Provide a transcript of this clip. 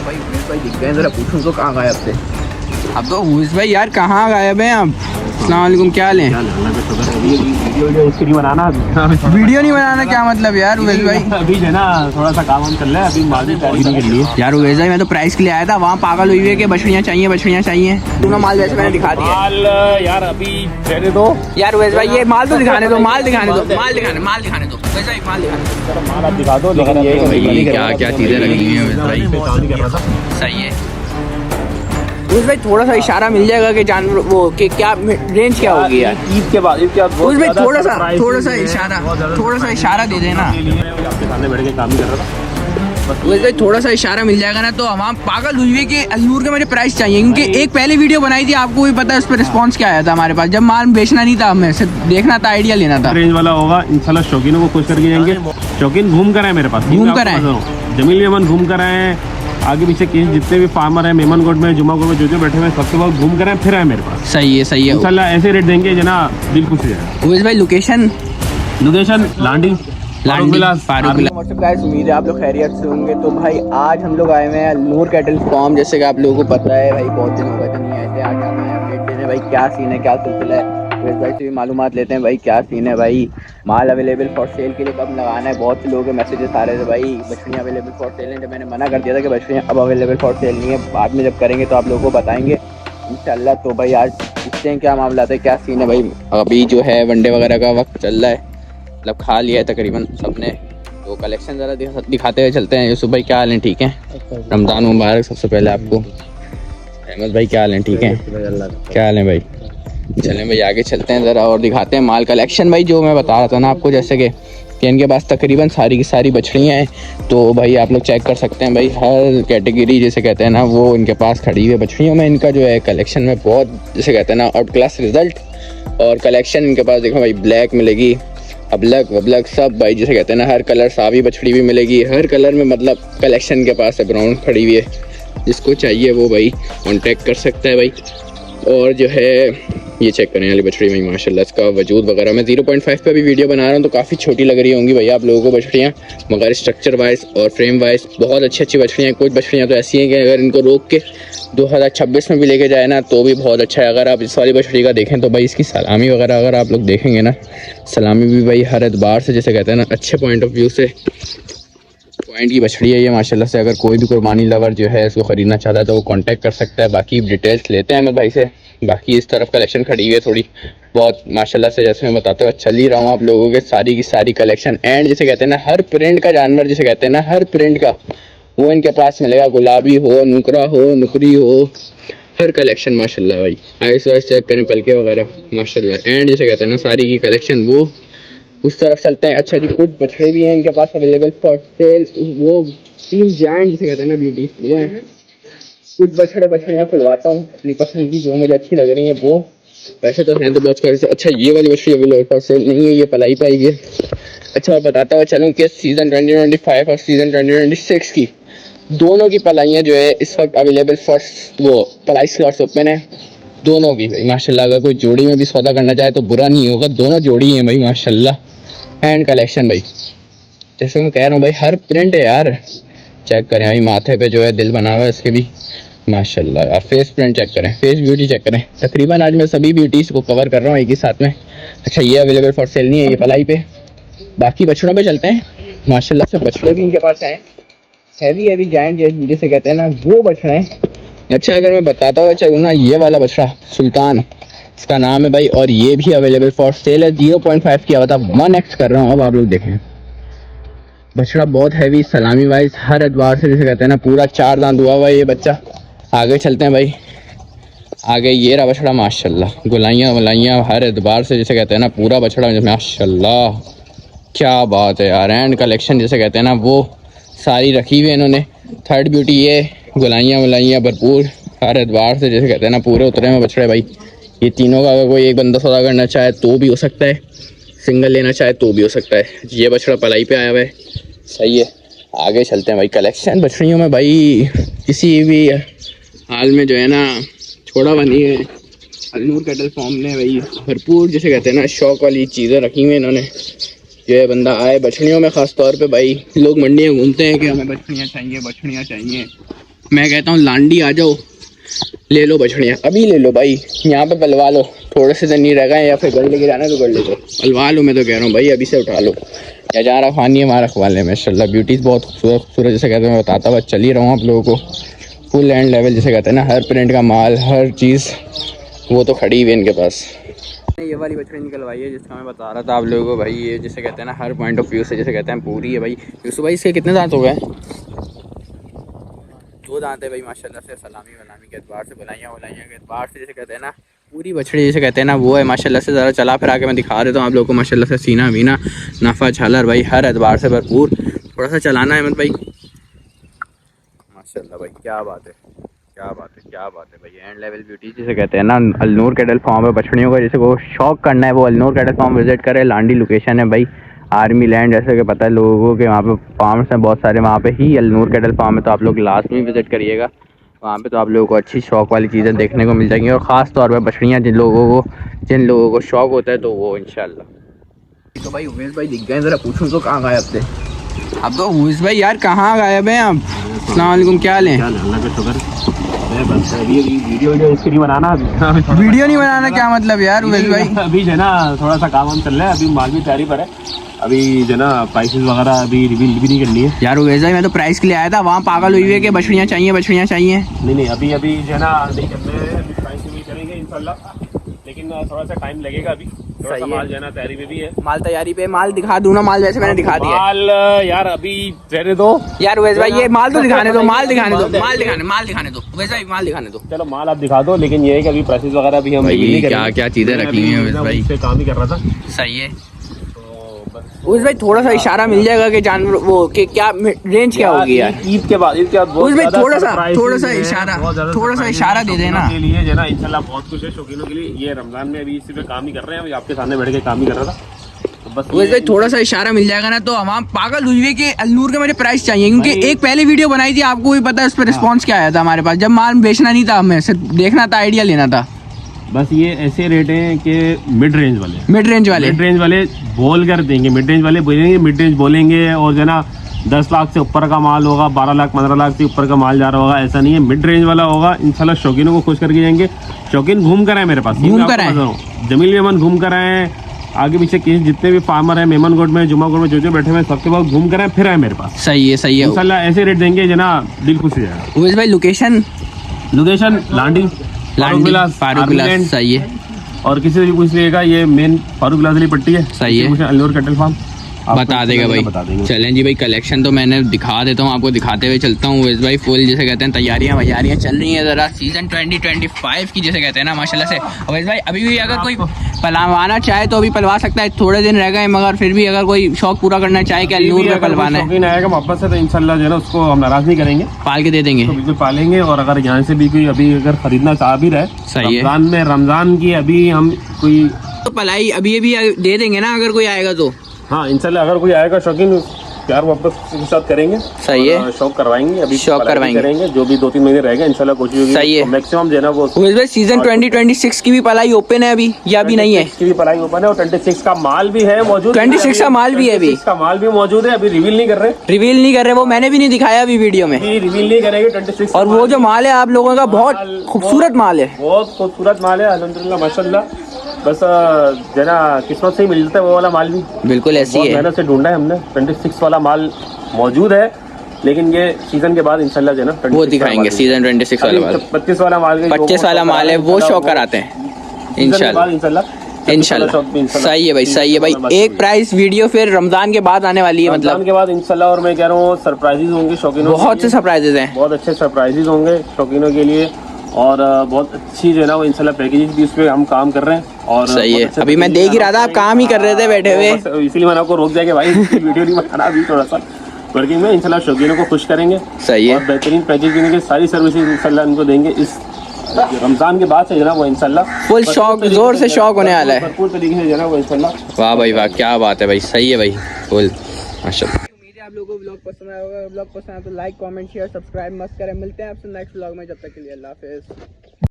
भाई उमेश भाई दिख गए, जरा पूछूं तो कहाँ गायब थे? अब तो उमेश भाई यार कहाँ गायब हैं आप? अस्सलाम वालेकुम, क्या हाल है? वीडियो बनाना, वीडियो नहीं बनाना क्या मतलब यार उमेश भाई? अभी जो है ना थोड़ा सा काम कर ले, अभी माल की तैयारी नहीं कर ली है यार उमेश भाई मैं तो प्राइस के लिए आया था, वहाँ पागल हुई है कि बछड़ियाँ चाहिए। दोनों माल वैसे मैंने दिखा दिया। माल यार अभी रहने दो यार उमेश भाई ये माल तो दिखाने दो, माल दिखाने दो उमेश भाई, माल दिखाने दो। माल आप दिखा दो, लेकिन ये क्या चीज़ें लगी हुई हैं उमेश भाई? सही है उस भाई, थोड़ा सा इशारा मिल जाएगा कि जानवर वो कि क्या रेंज क्या होगी यार ईद के बाद उस भाई? थोड़ा सा इशारा दे देना आपके सामने बैठ के काम ही कर रहा था। उस भाई, थोड़ा सा इशारा मिल जाएगा ना तो हम पागल हुई है कि अजनूर के मुझे प्राइस चाहिए, क्योंकि एक पहले वीडियो बनाई थी, आपको भी पता है उस पर रिस्पॉन्स क्या आया था हमारे पास, जब माल बेचना नहीं था, हमें सिर्फ देखना था, आइडिया लेना था। रेंज वाला होगा इंशाल्लाह, शौकीनों को खुश करके जाएंगे। शौकीन घूम कर आए मेरे पास, जमील यमन घूम कर आए, आगे पीछे जितने भी फार्मर हैं मेमनगोट में, जुमागोट में जो बैठे हुए हैं, सबके पास घूम कर आए, फिर आए मेरे पास। सही है इंशाल्लाह ऐसे रेट देंगे जना दिल खुश हो जाएगा। उमेश भाई लोकेशन लांडी फारूक। उम्मीद है आप लोग खैरियत से होंगे। तो भाई आज हम लोग आए हुए हैं नूर कैटल फार्म, जैसे कि आप लोगों को पता है भाई, बहुत दिन हो गए थे नहीं आए थे। आज हम आए अपडेट देने भाई, क्या सीन है, क्या सिलसिला है, उमेश भाई से भी मालूमात लेते हैं भाई क्या सीन है भाई। माल अवेलेबल फॉर सेल के लिए कब लगाना है? बहुत से लोगों के मैसेजेस आ रहे थे भाई, बछड़ियाँ अवेलेबल फॉर सेल हैं। जब मैंने मना कर दिया था कि बछड़ियाँ अब अवेलेबल फॉर सेल नहीं है, बाद में जब करेंगे तो आप लोगों को बताएंगे इंशाल्लाह। तो भाई आज देखते हैं क्या मामला है, क्या सीन है भाई। अभी जो है वनडे वगैरह का वक्त चल रहा है, मतलब खा लिया है तकरीबन सबने, तो कलेक्शन ज़रा दिखाते हुए चलते हैं। यूसुफ भाई क्या हाल है? ठीक है, रमज़ान मुबारक सबसे पहले आपको। अहमद भाई क्या हाल है? ठीक है, क्या हाल है भाई? चलें भाई आगे चलते हैं ज़रा और दिखाते हैं माल कलेक्शन भाई, जो मैं बता रहा था ना आपको, जैसे कि इनके पास तकरीबन सारी की सारी बछड़ियाँ हैं। तो भाई आप लोग चेक कर सकते हैं भाई, हर कैटेगरी जिसे कहते हैं ना वो इनके पास खड़ी हुई है बछड़ियों में। इनका जो है कलेक्शन में बहुत जिसे कहते हैं ना आउट क्लास रिजल्ट और कलेक्शन इनके पास देखो भाई, ब्लैक मिलेगी, अबलग वबलग सब भाई जिसे कहते हैं ना, हर कलर सावी बछड़ी भी मिलेगी, हर कलर में मतलब कलेक्शन के पास है। ब्राउन खड़ी हुई है, जिसको चाहिए वो भाई कांटेक्ट कर सकता है भाई। और जो है ये चेक करने वाली बछड़ी भाई माशाल्लाह, इसका वजूद वगैरह मैं 0.5 पे भी वीडियो बना रहा हूँ तो काफ़ी छोटी लग रही होंगी भैया आप लोगों को बछड़ियाँ, मगर स्ट्रक्चर वाइज और फ्रेम वाइज बहुत अच्छी बछड़ियाँ। कुछ बछड़ियाँ तो ऐसी हैं कि अगर इनको रोक के 2026 में भी लेके जाए ना तो भी बहुत अच्छा है। अगर आप इस वाली बछड़ी का देखें तो भाई इसकी सलामी वगैरह अगर आप लोग देखेंगे ना, सलामी भी भाई हर एतबार से जिसे कहते हैं ना अच्छे पॉइंट ऑफ व्यू से पॉइंट की बछड़ी है ये माशाल्लाह से। अगर कोई भी कुर्बानी लवर जो है इसको ख़रीदना चाहता है तो वो कांटेक्ट कर सकता है। बाकी डिटेल्स लेते हैं मैं भाई से। बाकी इस तरफ कलेक्शन खड़ी हुई है थोड़ी बहुत माशाल्लाह से, जैसे मैं बताते हुए चल ही रहा हूँ आप लोगों के, सारी की सारी कलेक्शन एंड जिसे कहते हैं ना हर प्रिंट का जानवर जिसे कहते हैं ना, हर प्रिंट का वो इनके पास मिलेगा, गुलाबी हो, नुकरा हो, नुकरी हो, हर कलेक्शन माशाल्लाह भाई। आइस वाइस चेक करें, पलके वगैरह माशाल्लाह एंड जिसे कहते हैं ना सारी की कलेक्शन। वो उस तरफ चलते हैं। अच्छा जी, कुछ बछड़े भी हैं इनके पास अवेलेबल फॉर सेल, वो 3 जायंट जिसे कहते हैं ना ब्यूटी, वो हैं। कुछ बछड़ियाँ खुलवाता हूँ अपनी पसंद की, जो मुझे अच्छी लग रही है वो। वैसे तो हैं तो बहुत सारे। अच्छा ये वाली बछड़ी अवेलेबल फॉर सेल नहीं है, ये पलाई पाई है। अच्छा मैं बताता हुआ चलूँ कि सीज़न 2025 और सीज़न 2026 की दोनों की पलाइयाँ जो है इस वक्त अवेलेबल फॉर वो पलाई स्लॉट्स ओपन है दोनों की भाई माशाल्लाह। अगर कोई जोड़ी में भी सौदा करना चाहे तो बुरा नहीं होगा, दोनों जोड़ी हैं भाई माशाल्लाह। एंड कलेक्शन भाई जैसे मैं कह रहा हूँ भाई, हर प्रिंट है यार। चेक करें भाई, माथे पे जो है दिल बना हुआ है इसके भी माशाल्लाह। आप फेस प्रिंट चेक करें, फेस ब्यूटी चेक करें। तकरीबन आज मैं सभी ब्यूटीज़ को कवर कर रहा हूँ एक ही साथ में। अच्छा ये अवेलेबल फॉर सेल नहीं है, ये पलाई पे। बाकी बछड़ों पे चलते हैं माशाल्लाह से। बछड़े भी इनके पास हैं, हैवी जायंट जिसे कहते हैं ना वो बछड़े हैं। अच्छा अगर मैं बताता हुआ चलूँ ना, ये वाला बछड़ा सुल्तान इसका नाम है भाई, और ये भी अवेलेबल फॉर सेल है। 0.5 की आवाज़ 1x कर रहा हूँ। अब आप लोग देखें बछड़ा बहुत हैवी, सलामी वाइज हर एतबार से जिसे कहते हैं ना पूरा 4 दांत हुआ हुआ है ये बच्चा। आगे चलते हैं भाई, आगे ये रहा बछड़ा माशाल्लाह, गुलाइयाँ वलाइयाँ हर एतबार से जिसे कहते हैं ना पूरा बछड़ा माशाल्लाह। क्या बात है यार। एंड कलेक्शन जिसे कहते हैं ना वो सारी रखी हुई है इन्होंने। थर्ड ब्यूटी ये, गुलाइयाँ वलाइयाँ भरपूर हर एतबार से जिसे कहते हैं ना पूरे उतरे में बछड़े भाई। ये तीनों का अगर कोई एक बंदा सौदा करना चाहे तो भी हो सकता है, सिंगल लेना चाहे तो भी हो सकता है। ये बछड़ा पलाई पे आया हुआ है, सही है। आगे चलते हैं भाई, कलेक्शन बछड़ियों में भाई किसी भी हाल में जो है ना छोड़ा हुआ नहीं है। अलनूर कैटल फार्म ने भाई भरपूर जिसे कहते हैं ना शौक वाली चीज़ें रखी हुई हैं इन्होंने। जो है बंदा आए बछड़ियों में ख़ास तौर पे भाई, लोग मंडियाँ घूमते हैं कि हमें बछड़ियाँ चाहिए मैं कहता हूँ लांडी आ जाओ, ले लो बछड़ियाँ, अभी ले लो भाई, यहाँ पे पलवा लो, थोड़े से दिन नहीं रह गए, या फिर घर लेके जाना तो कर ले, पलवा लो, मैं तो कह रहा हूँ भाई अभी से उठा लो, या जहाँ रखवानी है वहाँ रखवा लें। माशाल्लाह ब्यूटीज़ बहुत खूबसूरत खूबसूरत, जैसे कहते हैं मैं बताता हुआ चल ही रहा हूँ आप लोगों को, फुल एंड लेवल जैसे कहते हैं ना, हर प्रिंट का माल, हर चीज़ वो तो खड़ी हुई है इनके पास। ये वाली बछड़ी निकलवाई है जिसका मैं बता रहा था आप लोगों को भाई, ये जैसे कहते हैं ना हर पॉइंट ऑफ व्यू से जैसे कहते हैं पूरी है भाई। यूसुफ भाई इसके कितने दांत हो गए? 2 दांत है भाई माशाल्लाह से, सलामी वलामी के एतबार से, बुलाइयाँ के एतबार से जैसे कहते हैं ना, पूरी बछड़ी जैसे कहते हैं ना वो है माशाल्लाह से। ज़रा चला फिर आके मैं दिखा देता हूँ आप लोगों को माशाल्लाह से, सीना वीना नफ़ा झालर भाई हर एतबार से भरपूर। थोड़ा सा चलाना है अहमद भाई, माशाल्लाह भाई क्या बात है, क्या बात है, क्या बात है भाई। एंड लेवल ब्यूटी जिसे कहते हैं ना, अलनूर कैटल फार्म है बछड़ियों का, जैसे वो शौक करना है वो अलनूर कैटल फार्म विजिट करे। लांडी लोकेशन है भाई, आर्मी लैंड, जैसे कि पता है लोगों के, वहाँ पे फार्म्स हैं बहुत सारे, वहाँ पे ही अलनूर कैटल फार्म है, तो आप लोग लास्ट में विजिट करिएगा वहाँ पे, तो आप लोगों को अच्छी शौक वाली चीज़ें देखने को मिल जाएंगी, और ख़ास तौर पर बछड़ियाँ जिन लोगों को शौक होता है तो वो इंशाल्लाह। तो भाई उमेश भाई दिख गए, ज़रा पूछूं तो कहाँ गायब थे? अब तो उमेश भाई यार कहाँ गायब हैं आप? अस्सलाम वालेकुम, क्या हाल है? अल्लाह का शुक्र। वीडियो इसके नहीं बनाना, वीडियो नहीं बनाना क्या मतलब यार उमेश भाई? अभी जो है ना थोड़ा सा काम चल रहा है, अभी माल भी तैयारी पर है, अभी जो है ना प्राइसेस वगैरह अभी रिवील भी नहीं करनी है यार उमेश भाई। मैं तो प्राइस के लिए आया था, वहाँ पागल हुई है कि बछड़ियाँ चाहिए बछड़ियाँ चाहिए। नहीं अभी जो है ना नहीं करने, प्राइस रिवील करेंगे इंशाल्लाह, लेकिन थोड़ा सा टाइम लगेगा, अभी थोड़ा सा माल जो है ना तैयारी में भी है। माल तैयारी पे, माल दिखा दूँ ना? माल वैसे मैंने दिखा दिया माल यार, अभी रहने दो यार उमेश भाई, ये माल तो दिखाने दो, माल दिखाने दो उमेश भाई, माल दिखाने दो। चलो माल आप दिखा दो, लेकिन ये है कि अभी प्राइसेस वगैरह भी हम रिवील नहीं करेंगे। क्या चीज़ें रखी हुई हैं उमेश भाई, इस पे काम ही कर रहा था। सही है उमेश भाई, थोड़ा सा इशारा मिल जाएगा कि जानवर वो कि क्या रेंज क्या होगी यार? ईद के बाद उमेश भाई थोड़ा सा इशारा दे देना के लिए जो है ना, इंशाल्लाह बहुत कुछ है शौकीनों के लिए। ये रमजान में अभी इसी पे काम ही कर रहे हैं, अभी आपके सामने बैठ के काम ही कर रहा था, तो बस उमेश भाई थोड़ा सा इशारा मिल जाएगा ना, तो हम पागल हुई है कि अलनूर के मुझे प्राइस चाहिए, क्योंकि एक पहले वीडियो बनाई थी, आपको भी पता है उस पर रिस्पॉन्स क्या आया था हमारे पास, जब माल बेचना नहीं था, हमें सिर्फ देखना था, आइडिया लेना था। बस ये ऐसे रेट हैं कि मिड रेंज वाले बोल कर देंगे, मिड रेंज बोलेंगे, और जो है ना 10 लाख से ऊपर का माल होगा, 12 लाख 15 लाख से ऊपर का माल जा रहा होगा, ऐसा नहीं है, मिड रेंज वाला होगा इंशाल्लाह। शौकीनों को खुश करके जाएंगे। शौकीन घूम कर आए मेरे पास, जमील मेमन घूम कर आए, आगे पीछे केस जितने भी फार्मर हैं मेमनगोट में, जुमागोट में जो बैठे हुए सबके पास घूम कर आए, फिर आए मेरे पास। सही है इंशाल्लाह ऐसे रेट देंगे जना दिल खुश हो जाएगा। उमेश भाई लोकेशन लांडी फारूक विलास, सही है। और किसी से भी पूछ लीजिएगा, ये मेन फारूक विलास वाली पट्टी है, सही है। अलनूर कैटल फार्म बता देगा भाई। चलें जी भाई, कलेक्शन तो मैंने दिखा देता हूँ आपको, दिखाते हुए चलता हूँ उमेश भाई। फुल जैसे कहते हैं तैयारियां चल रही हैं ज़रा सीज़न 2025 की, जैसे कहते हैं ना माशाल्लाह से। उमेश भाई अभी भी अगर कोई पलवाना चाहे तो अभी पलवा सकता है, थोड़े दिन रह गए, मगर फिर भी अगर कोई शौक पूरा करना चाहे कि अलनूर में पलवाना है, आएगा वापस से, तो इंशाल्लाह जो है ना उसको हम नाराज नहीं करेंगे, पाल के दे देंगे, तो बिल्कुल पालेंगे। और अगर यहाँ से भी कोई अभी अगर खरीदना चाह भी रहे, सही है, रमजान की अभी हम कोई तो पलाई अभी दे देंगे ना अगर कोई आएगा तो। हाँ इंशाल्लाह, अगर कोई आएगा शौकीन प्यार वापस के साथ करेंगे, सही है, शौक करवाएंगे, अभी शौक करवाएंगे करेंगे, जो भी 2-3 महीने रहेंगे इंशाल्लाह कोशिश होगी, सही है, मैक्सिमम जो है ना वो। उमेश भाई सीजन 2026 की भी पलाई ओपन है अभी, या अभी नहीं है? की भी पलाई ओपन है, और 26 का माल भी है मौजूद, 26 का माल भी है, अभी का माल भी मौजूद है, अभी रिवील नहीं कर रहे, वो मैंने भी नहीं दिखाया अभी वीडियो में, रिवील नहीं करेंगे 26। और वो जो माल है आप लोगों का बहुत खूबसूरत माल है, बहुत खूबसूरत माल है अल्हम्दुलिल्लाह माशाल्लाह। बस जना किस्मत से ही मिलता है वो वाला माल भी, बिल्कुल ऐसी है, मेहनत से ढूंढा है हमने। 26 वाला माल मौजूद है, लेकिन ये सीजन के बाद इंशाल्लाह जो है ना वो दिखाएंगे सीजन 26 वाला माल। 25 वाला माल, 25 वाला माल है वो शौक कराते हैं इंशाल्लाह। सही है भाई, सही है भाई। एक प्राइस वीडियो फिर रमजान के बाद आने वाली है, मतलब रमजान के बाद इंशाल्लाह। और मैं कह रहा हूँ सरप्राइजेज होंगे शौकीनों, बहुत से सरप्राइजेज हैं, बहुत अच्छे सरप्राइजेज होंगे शौकीनों के लिए, और बहुत अच्छी जो है ना वो इंशाल्लाह पैकेजिंग भी उस पर हम काम कर रहे हैं। और सही है, अभी मैं देख ही रहा था आप काम ही कर रहे थे बैठे हुए, इसीलिए मैंने आपको रोक दिया कि भाई वीडियो नहीं बनाना अभी, थोड़ा सा वर्किंग में। इंशाल्लाह शौकीनों को खुश करेंगे, सही है, और बेहतरीन पैकेजिंग के सारी सर्विसेज इंशाल्लाह इनको देंगे इस रमजान के बाद से, जो है वो इंशाल्लाह फुल शौक, जोर से शौक होने वाला है, भरपूर तरीके से जो है ना वो इंशाल्लाह। वाह भाई वाह, क्या बात है भाई, सही है भाई, फुल माशाल्लाह। आप लोगों को ब्लॉग पसंद आया होगा, ब्लॉग पसंद आया तो लाइक कमेंट शेयर सब्सक्राइब मस्त करें। मिलते हैं आपसे नेक्स्ट ब्लॉग में, जब तक के लिए अल्लाह हाफिज़।